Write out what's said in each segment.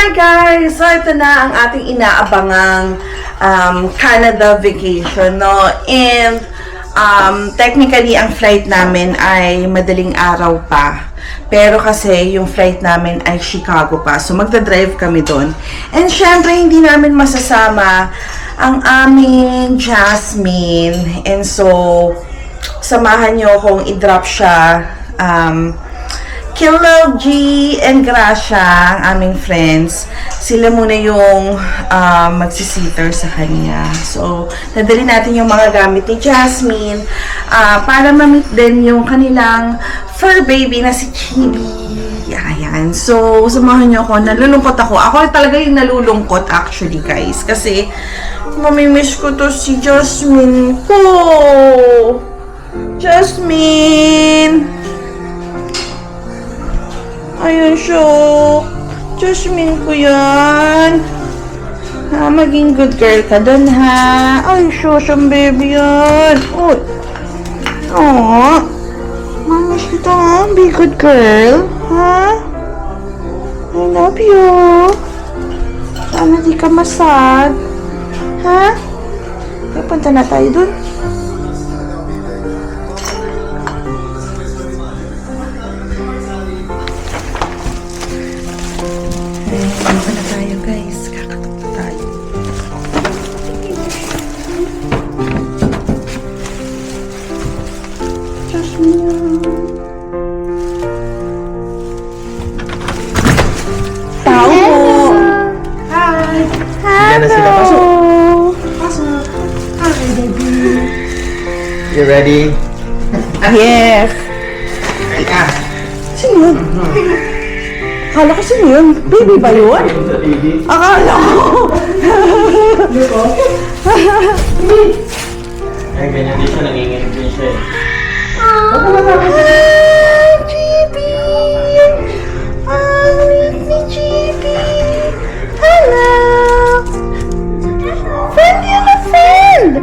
Hi guys! So ito na ang ating inaabangang Canada vacation, no? And technically ang flight namin ay madaling araw pa. Pero kasi yung flight namin ay Chicago pa. So magdadrive kami doon. And syempre hindi namin masasama ang aming Jasmine. And so samahan nyo kung i-drop siya. Kilo G and Gracia, ang aming friends, sila muna yung magsisiter sa kanya. So, nadali natin yung mga gamit ni Jasmine para ma-meet din yung kanilang fur baby na si Chibi. Ayan. So, samahan nyo ako. Nalulungkot ako. Ako talaga yung nalulungkot actually, guys. Kasi, mamimiss ko to si Jasmine ko. Jasmine! Ayun siya. Jasmine ko yan. Maging good girl ka dun, ha? Ay, siyang baby yan. Uy. Aww. Mamiss kita, ha? Be good girl. Ha? I love you. Sana di ka masad. Ha? Punta na tayo dun. Punta na tayo, guys. Kakatok na tayo. Jasmine. Tao po. Hi. Diyan na sila. Pasok. Pasok. Hi, baby. You ready? Yes. Sino yun? Akala ko sino yun? Baby ba yun? Akala ko. Ay, ganyan din siya. Nanginginig din siya eh. Hi, Chibi! Ang liit ni Chibi! Hello! Friend yun na friend!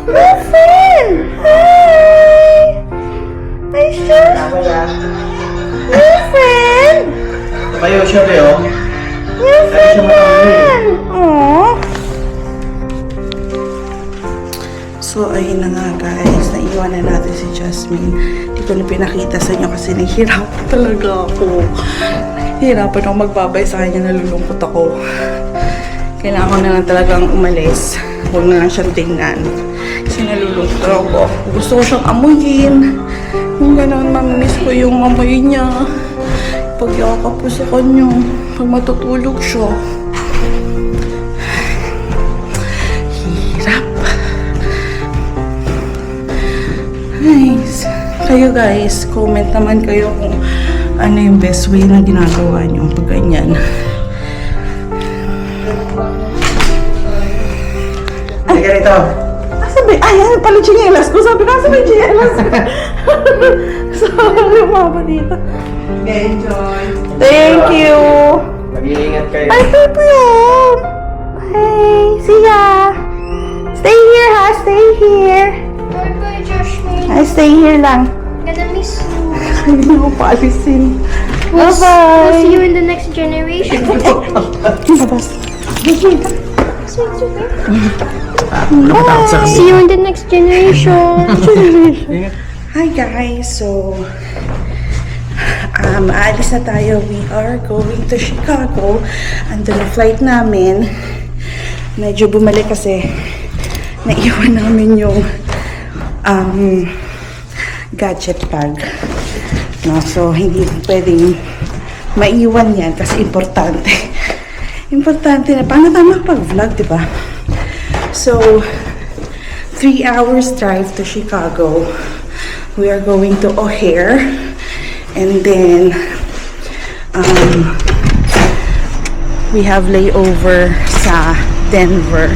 My friend! Hi! Hi, sir! My friend! Tayo siya, Leo. My friend yan! Aww! So, ayun na nga guys, naiwan na natin si Jasmine. Hindi ko na pinakita sa inyo kasi nahihirapan talaga ako. Nahihirapan ako magbabay sa kanya, nalulungkot ako. Kailangan ko na lang talagang umalis. Huwag na lang siyang tingnan. Kasi nalulungkot ako. Gusto ko siyang amuyin. Yung gano'n, mamimiss ko yung amoy niya. Pagyakap ko sa kanya. Pag matutulog siya. Nice. Kayo guys, comment naman kayo kung ano yung best way na ginagawa nyo pag ganyan. Ay, ganito. Sabi, ayan pala chinelas ko. Sabi ka, sabi chinelas ko. Sorry, mama dito. Enjoy. Thank you. Mag-iingat kayo. Ay, Pepe yun. Hey, see ya. Stay here ha, stay here. Bye-bye, Jasmine. Ay, stay here lang. Gonna miss you. Hindi ko paalisin. We'll Bye-bye. see you in the next generation. Labas. See you in the next generation. Hi guys, so aalis na tayo. We are going to Chicago. Andun na flight namin. Medyo bumalik kasi naiwan namin yung gadget bag. No, so hindi pwedeng maiwan yan kasi importante. Importante na. Paano tayo makapag-vlog, diba? So, 3 hours drive to Chicago. We are going to O'Hare. And then, we have layover sa Denver.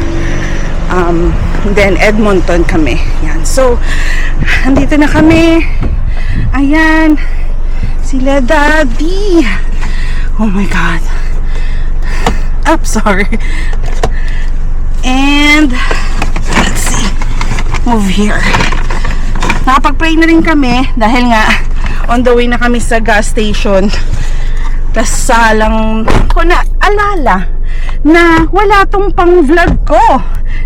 Then, Edmonton kami. Yan. So, andito na kami. Ayan. Sila Daddy. Oh my God. I'm sorry. And let's see. Move here. Nakapag-pray na rin kami dahil nga on the way na kami sa gas station. Tas salang ko na alala na wala tong pang vlog ko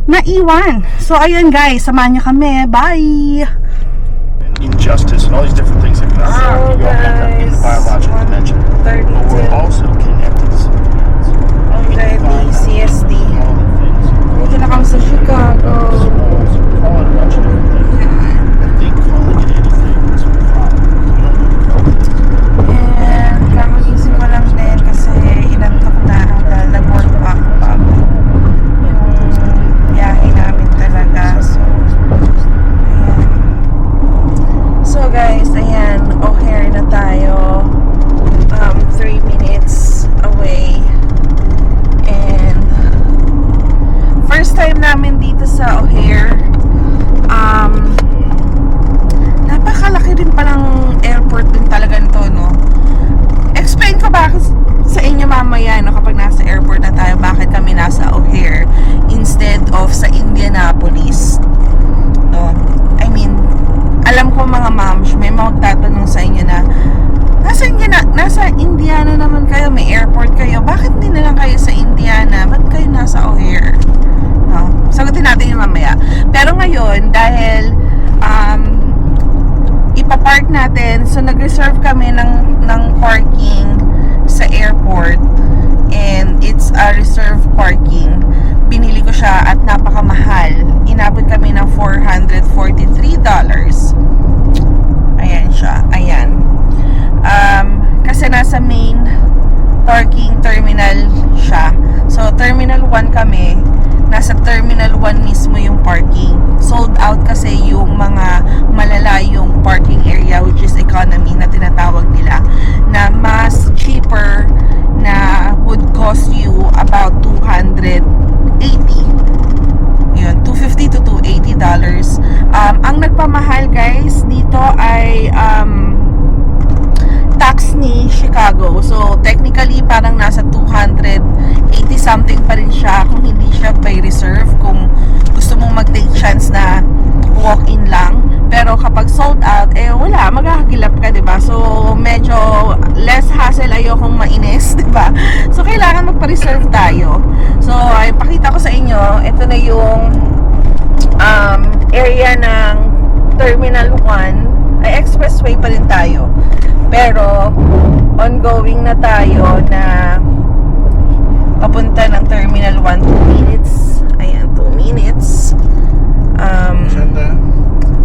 na iwan. So ayun guys, samahan niyo kami. Bye! Injustice and all these different things that can affect your mental in the biological dimension. But we're also connected to something else. Already, CST. All the things. Dito na kami sa Chicago. Schools, call it a bunch of different things. I think calling it anything is a problem. We don't know what it And kakagising ko lang din kasi inantok na dahil nag-work pa ako bago yung biyahe namin talaga. So, ayan. So guys, ayan, O'Hare na tayo. 3 minutes away. And first time namin dito sa O'Hare. Napakalaki din palang airport din talaga nito, no? Explain ko bakit sa inyo mamaya, no, kapag nasa airport na tayo, bakit kami nasa O'Hare instead of sa Indianapolis, no? I mean, alam ko mga moms, may magtatanong sa inyo na nasa Indiana naman kayo, may airport kayo, bakit hindi na lang kayo sa Indiana? Ba't kayo nasa O'Hare? No? Sagutin natin yung mamaya. Pero ngayon, dahil ipapark natin, so nag-reserve kami ng parking sa airport, and it's a reserve parking. Binili ko siya at napakamahal. Inabot kami ng $443. Ayan siya, ayan. Kasi nasa main parking terminal siya. So terminal 1 kami, nasa terminal 1 mismo yung parking. Sold out kasi yung mga malalayong parking area, which is economy na tinatawag nila, na mas cheaper, na would cost you about $280. Yun, $250 to $280. Ang nagpamahal guys dito ay tax ni Chicago. So technically parang nasa 280 something pa rin siya kung hindi siya by reserve, kung gusto mong mag-take chance na walk-in lang. Pero kapag sold out, wala, maghahagilap ka, diba? So medyo less hassle, ayokong mainis, diba? So kailangan magpa-reserve tayo. So ay pakita ko sa inyo, ito na yung area ng Terminal 1. Ay, expressway pa rin tayo. Pero ongoing na tayo na papunta ng Terminal 1. 2 minutes. Ayan, 2 minutes.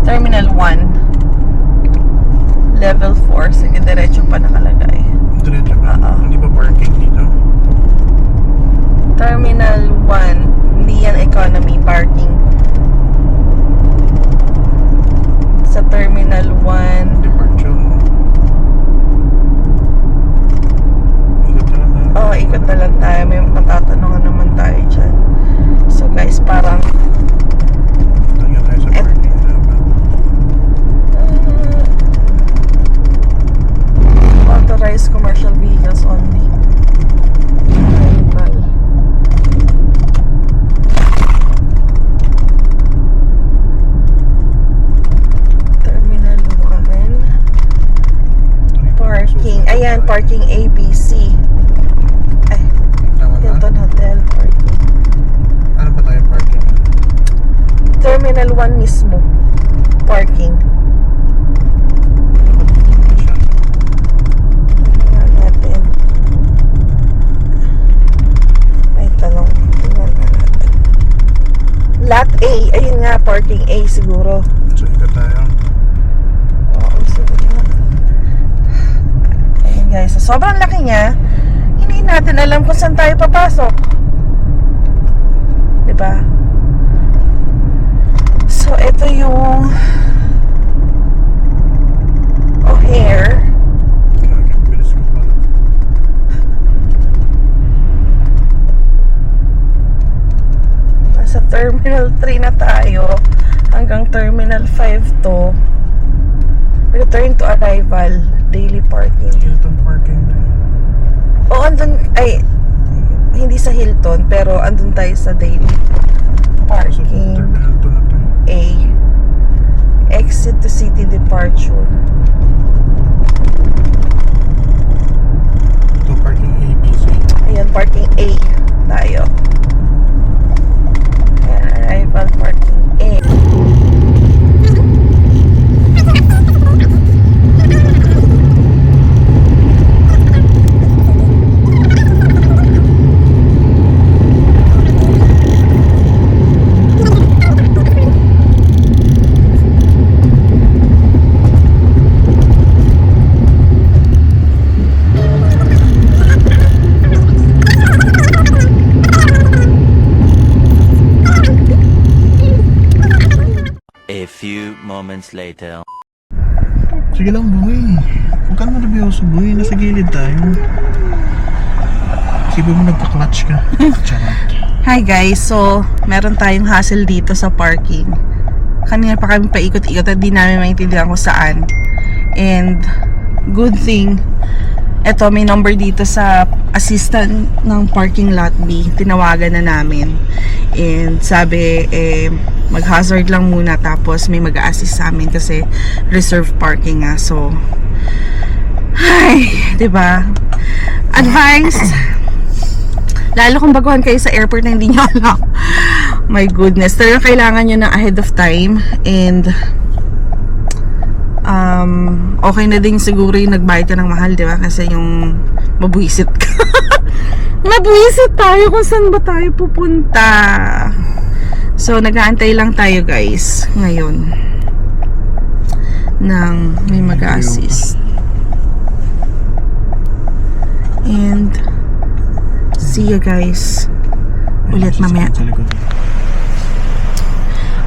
Terminal 1 Level 4. Sige, diretso pa nakalagay. Diretso ba? Hindi ba parking dito? Terminal 1. Hindi yan economy parking. Sa Terminal 1. Departure mo. Ikot na lang tayo. Oo, ikot na lang tayo. May matatanungan naman tayo dyan. So guys, parang Tanggal tayo sa parking dapat. authorized commercial vehicles only. Arrival. Terminal 1. Parking. Ayan, parking ABC. Ay, Tama ba? Hilton Hotel parking. Ano ba tayo parking? Terminal 1 mismo. Parking. Tingnan natin. Ay, tanong. Tingnan natin. Lot A. Ayun nga, parking A siguro. So ikot tayo. Oo, siguro. Ayun guys. So, sobrang laki niya. Hindi natin alam kung saan tayo papasok. Diba? So, ito yung O'Hare. Kaya bilis ko pala. Nasa Terminal 3 na tayo. Hanggang Terminal 5 to. Return to arrival. Daily parking. Hilton parking tayo. O, andun, ay, hindi sa Hilton, pero andun tayo sa daily So parking. terminal 2 na tayo. A. Exit to city departure. Ito moments later. Sige lang, boy. Huwag ka nervyoso, boy. Nasa gilid tayo. Isipin mo nagka-clutch ka. Charot. Hi guys, so meron tayong hassle dito sa parking. Kanina pa kami paikot-ikot at di namin maintindihan kung saan. And good thing, eto may number dito sa assistant ng parking lot B. Tinawagan na namin. And sabi, mag-hazard lang muna tapos may mag-a-assist sa amin kasi reserve parking nga. So, ay, diba? Advice, lalo kung baguhan kayo sa airport na hindi nyo alam. My goodness. Talagang kailangan nyo na ahead of time. And okay na din siguro yung nagbayad ka ng mahal, di ba? Kasi yung mabuhisit ka. Mabuhisit tayo kung saan ba tayo pupunta. So, nag-aantay lang tayo guys ngayon nang may mag-assist. And see you guys ulit mamaya. Sa likod.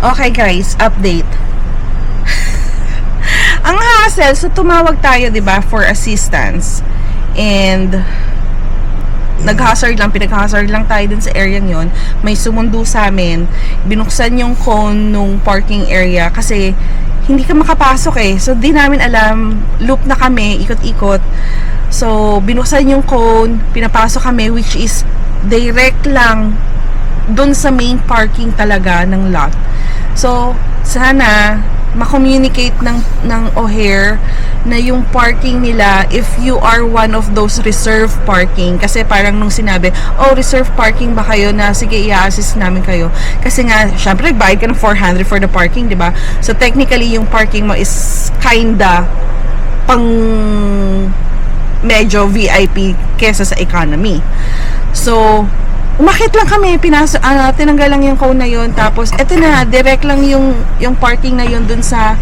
Okay guys, update. Ang hassle, so tumawag tayo 'di ba for assistance. And nag-hazard lang, pinag-hazard lang tayo dun sa area yon. May sumundo sa amin, binuksan yung cone nung parking area kasi hindi ka makapasok eh. So di namin alam, loop na kami, ikot-ikot. So binuksan yung cone, pinapasok kami which is direct lang dun sa main parking talaga ng lot. So, sana ma-communicate ng O'Hare na yung parking nila if you are one of those reserve parking. Kasi parang nung sinabi, oh, reserve parking ba kayo na sige, i-assist namin kayo. Kasi nga, syempre, nagbayad ka ng 400 for the parking, di ba? So, technically, yung parking mo is kinda pang medyo VIP kesa sa economy. So, umakit lang kami, tinanggal lang yung cone na yun, tapos eto na, direct lang yung parking na yun dun sa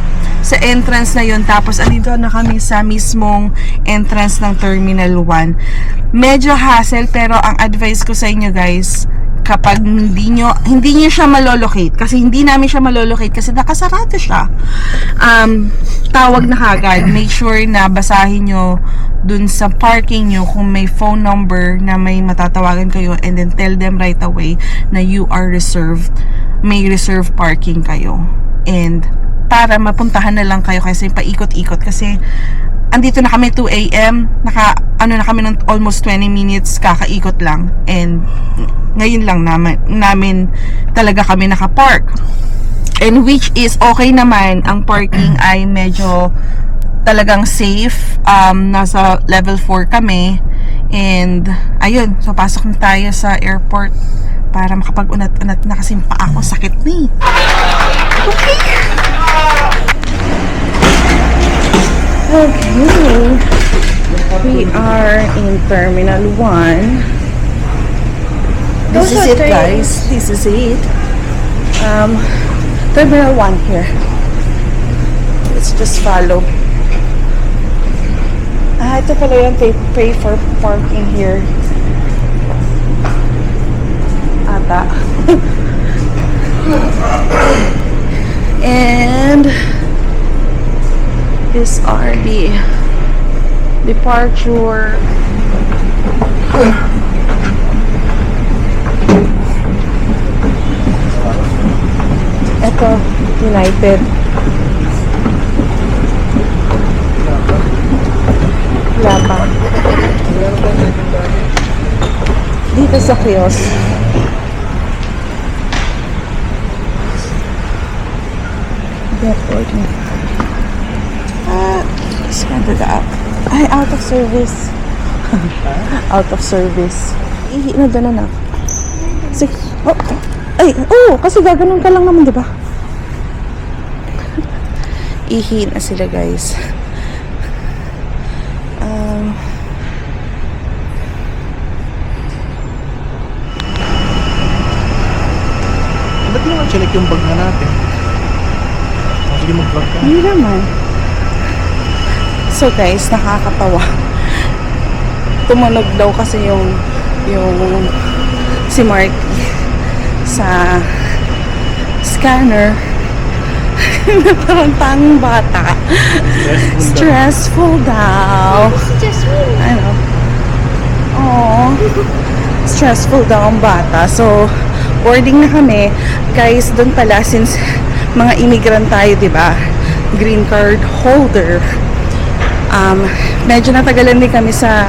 entrance na yun, tapos andito na kami sa mismong entrance ng Terminal 1. Medyo hassle, pero ang advice ko sa inyo guys, kapag hindi nyo siya malolocate, kasi hindi namin siya malolocate kasi nakasarado siya, tawag na kagad. Make sure na basahin nyo dun sa parking nyo kung may phone number na may matatawagan kayo, and then tell them right away na you are reserved, may reserve parking kayo, and para mapuntahan na lang kayo kasi paikot-ikot. Kasi andito na kami 2 AM, na kami ng almost 20 minutes kakaikot lang, and ngayon lang namin talaga kami nakapark, and which is okay naman. Ang parking ay medyo talagang safe, nasa level 4 kami, and ayun, so pasok na tayo sa airport para makapag-unat-unat na kasi pa ako sakit ni. Okay, we are in Terminal 1. This is it guys, this is it. Terminal 1 here. Let's just follow. Ito pala yung pay for parking here. Ata. And these are the departure. Ito, United. Wala pa. Dito sa kiosk. Deport na. Scan to the app. Ay, out of service. Out of service. Ihi na doon na. Sige. Oh. Ay, kasi gaganon ka lang naman, di ba? Ihi na sila, guys. Ba't naman chinek yung bag na natin? Sige, mag-vlog ka. Hindi naman. So guys, nakakatawa. Tumunog daw kasi yung si Marky sa scanner. Parang tanging bata. Stressful daw. Jasmine. Ano? Oh, stressful daw ang bata. So, boarding na kami. Guys, doon pala, since mga immigrant tayo, di ba? Green card holder. Medyo natagalan din kami sa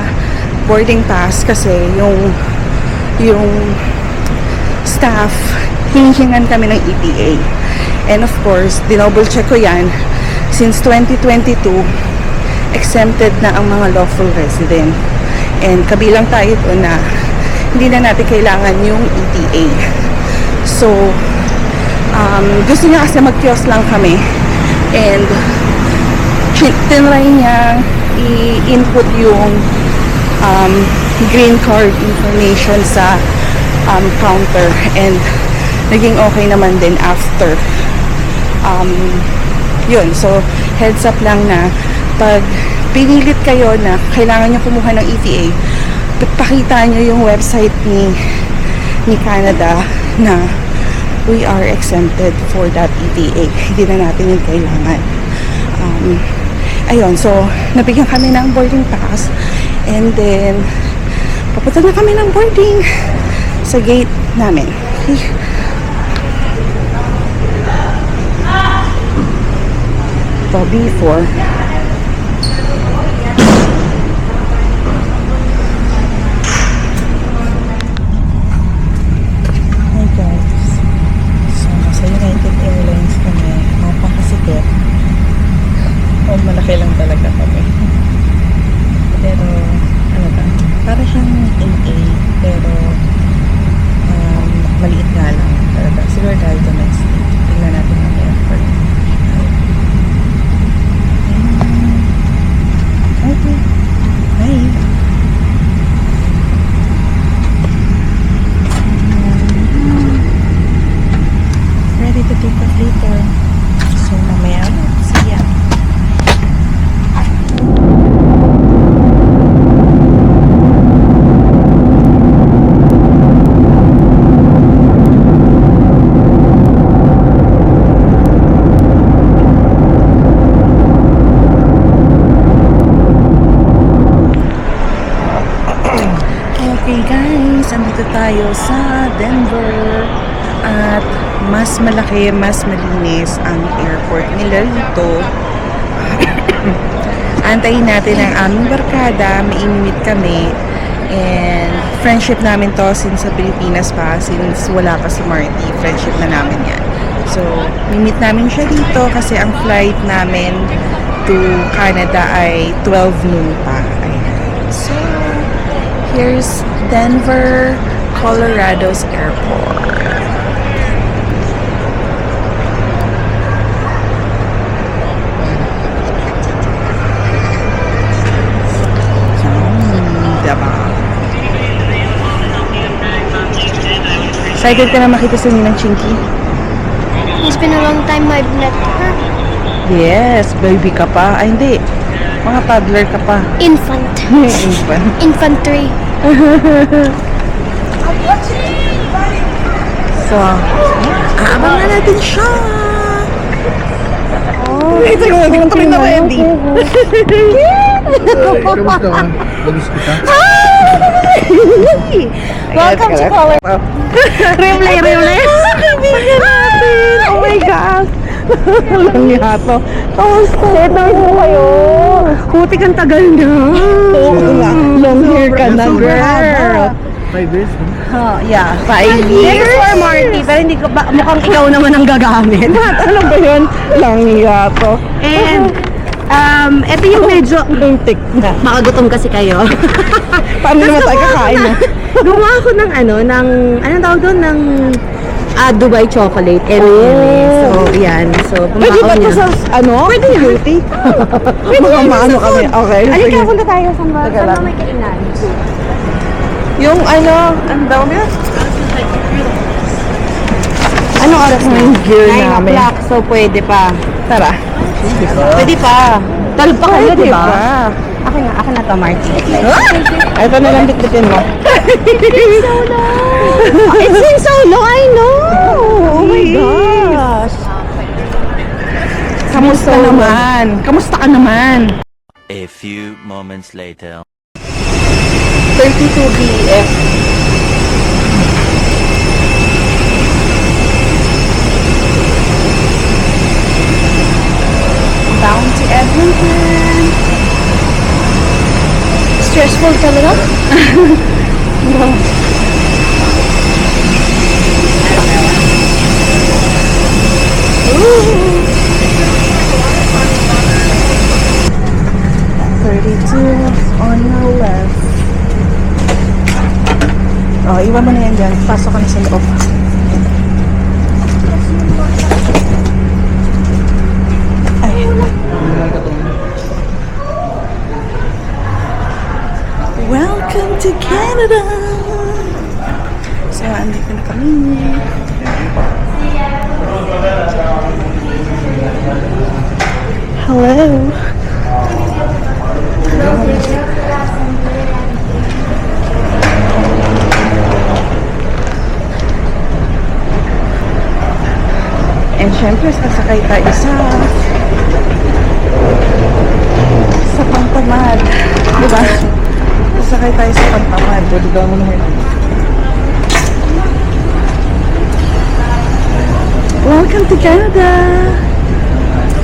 boarding pass kasi yung staff, hinihingan kami ng ETA. And of course, dinouble check ko yan. Since 2022, exempted na ang mga lawful resident. And kabilang tayo doon na hindi na natin kailangan yung ETA. So, gusto niya kasi mag-kiosk lang kami. And tinry niya i-input yung green card information sa counter. And naging okay naman din after. Yun. So, heads up lang na pag pinilit kayo na kailangan nyo kumuha ng ETA, pakita nyo yung website ni Canada na we are exempted for that ETA. Hindi na natin yung kailangan. Ayun, so nabigyan kami ng boarding pass and then papunta na kami ng boarding sa gate namin. Okay. So, before hi guys, so nasa United Airlines kami, mapakasikip. Malaki lang talaga kami, pero ano ba, para siyang AA pero maliit nga lang talaga, siguro dahil domestic. Tingnan natin ang airport. Okay. Hi. Ready to take off later. So, mamaya, see ya. Okay guys, andito tayo sa Denver at mas malaki, mas malinis ang airport nila rito. Antayin natin ang aming barkada, mainimit kami and friendship namin to since sa Pilipinas pa, since wala pa si Marty, friendship na namin yan. So, mimit namin siya dito kasi ang flight namin to Canada ay 12 noon pa. Ayan. So, here's Denver, Colorado's airport. Diba? Excited ka na makita sa inyo ng Chinky? It's been a long time I've met her. Yes, baby ka pa. Ay, hindi. Mga toddler ka pa. Infant. Infant. Infantry. So, aabangan natin siya. Oh, ito yung tuloy na ready. Kamusta ka? Bagus kita? Welcome to Color. Rimlay. Kaibigan natin. Oh my God. Lang yato. Kamusta? Settle mo kayo. Puti kang tagal na. Oo nga. Long hair ka na, girl. 5 years? Yeah, 5 years. For Marty, pero hindi ko mukhang ikaw naman ang gagamit. Ano ba yun? Lang yato. And, ito yung medyo, Luntik na. makagutom kasi kayo. Paano naman tayo kakain na? Gumawa ako ng anong tawag doon, ng Dubai chocolate. So, yan. So, Pwede ba pumakaw ito niya. sa, pwede beauty? Mga maano kami. Okay. Alin sige. ka, punta tayo. Saan ba? Teka Saan lang. ba may kainan? Yung ano daw niya? Anong oras na yung gear 9 namin? o'clock, so pwede pa. Tara. Pwede pa. Talog pa kayo, Pwede di ba? ba? Ako na to, Marty. Ito na lang bitbitin mo. It's been so long, I know! Oh my gosh! Kamusta naman? Kamusta ka naman? A few moments later. 32 BF. Down to Edmonton. Stressful talaga? On your left. Oh, iwan mo na yan dyan. Pasok ka na sa loob. Ay. Welcome to Canada! So, andito na kami. Hello! And syempre, sasakay tayo sa Pantamad. Diba? Sasakay tayo sa Pantamad. Welcome to Canada!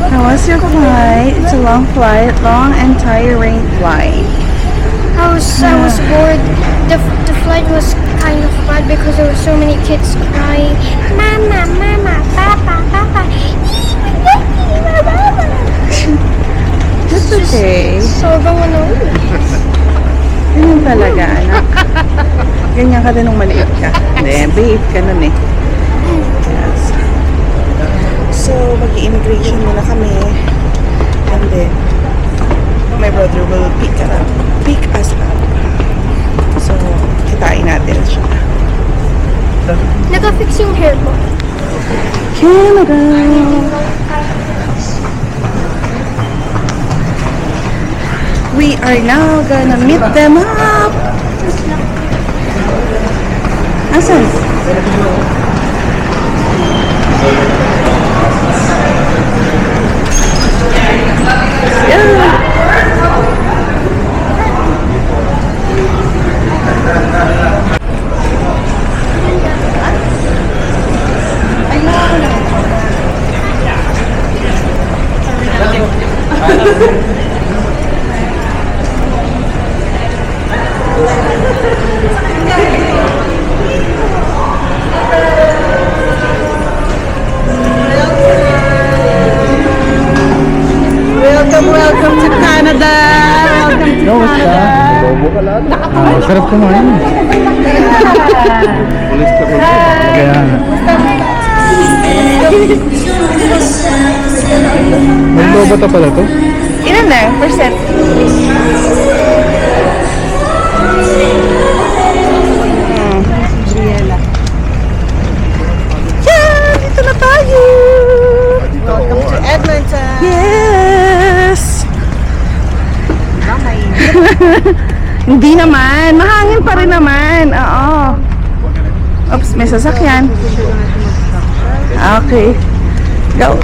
How was your flight? It's a long flight, long and tiring flight. I was bored. The flight was kind of bad because there were so many kids crying. Mama, mama, papa, papa. That's okay. Sobrang ano. Ganyan talaga, anak. Ganyan ka din nung maliit ka. Hindi, babe ka nun eh. Yes. So, mag-immigration muna kami. And then, my brother will pick us up. So, kitain natin siya. Naka-fix yung hair ko. Canada! We are now gonna meet them up! Asan? Welcome to Canada! Welcome to Canada! Bobo ka lang. Sarap kumain. Cholesterol ko. Kaya nga. May lobo ta pala to? Ilan na? Percent? Yeah! Dito na tayo! Welcome to Edmonton. Yes! Hindi naman. Mahangin pa rin naman. Oo. Oops, may sasakyan. Okay. Go.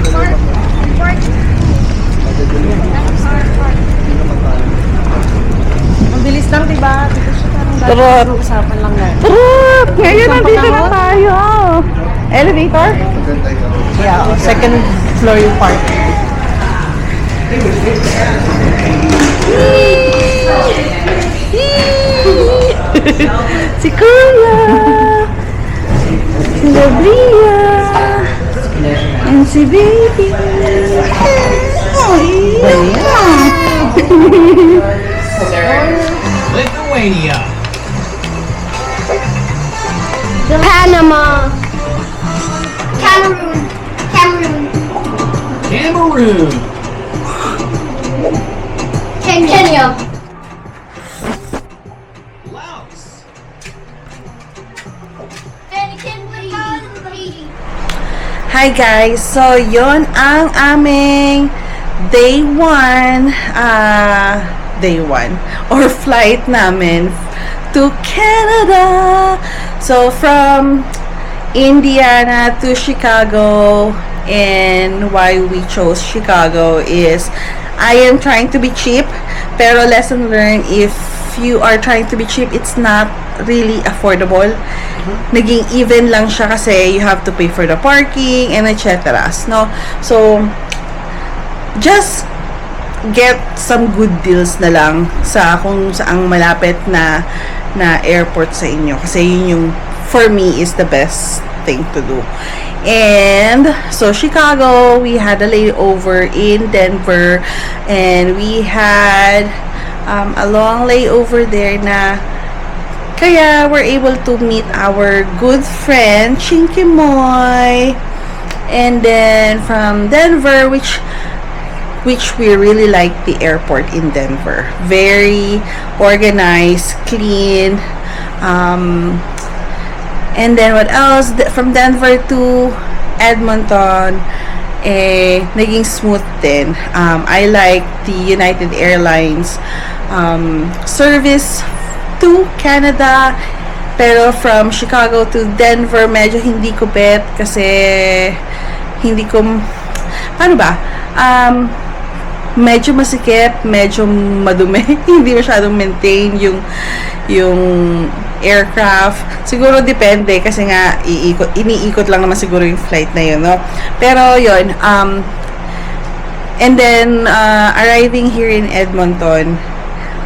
Ang bilis lang, diba? Turot. Usapan lang na. Turot! Ngayon nandito na tayo. Elevator? Yeah, second floor yung park. Si Kuya! Si Labria! And si Baby! Lithuania, Panama. Cameroon. Cameroon, Kenya. Laos, Hi guys! So, yon ang aming day 1 or flight namin to Canada. So, from Indiana to Chicago and why we chose Chicago is I am trying to be cheap, pero lesson learned, if you are trying to be cheap, it's not really affordable. Naging even lang siya kasi you have to pay for the parking and etc. No? So, just get some good deals na lang sa kung saang malapit na airport sa inyo, kasi yun yung for me is the best thing to do. And so Chicago, we had a layover in Denver, and we had a long layover there na kaya we're able to meet our good friend Chinky Moy. And then from Denver, which we really like the airport in Denver. Very organized, clean. And then what else? From Denver to Edmonton, naging smooth din. I like the United Airlines service to Canada. Pero from Chicago to Denver, medyo hindi ko bet kasi hindi ko, paano ba? Medyo masikip, medyo madumi, hindi masyadong maintain yung aircraft. Siguro depende kasi nga iniikot lang naman siguro yung flight na yun, no? Pero yun, and then arriving here in Edmonton,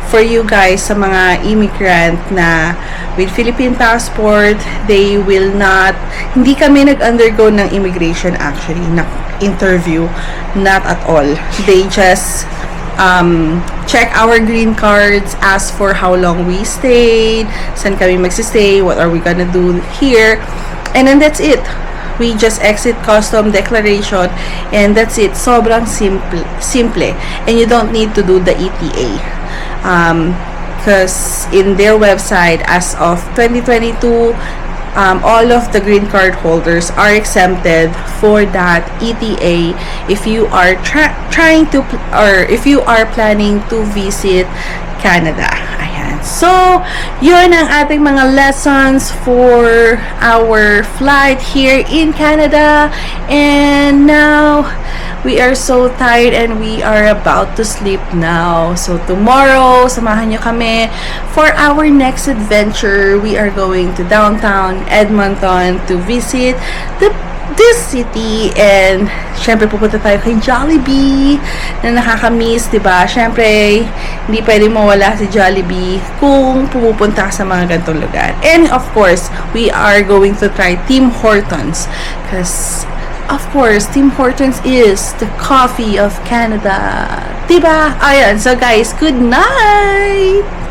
for you guys, sa mga immigrant na with Philippine passport, they will not, hindi kami nag-undergo ng immigration actually, na interview, not at all. They just check our green cards, ask for how long we stayed, saan kami magsistay, what are we gonna do here, and then that's it. We just exit custom declaration, and that's it. Sobrang simple. And you don't need to do the ETA. Because in their website, as of 2022, all of the green card holders are exempted for that ETA if you are trying to, or if you are planning to visit Canada. Ayan. So, yun ang ating mga lessons for our flight here in Canada. And now, we are so tired and we are about to sleep now. So, tomorrow, samahan nyo kami for our next adventure. We are going to downtown Edmonton to visit this city, and syempre pupunta tayo kay Jollibee na nakakamiss, diba? Syempre hindi pwedeng mawala si Jollibee kung pupunta sa mga ganitong lugar. And of course, we are going to try Tim Hortons because of course, Tim Hortons is the coffee of Canada, diba? Ayan, so guys, good night!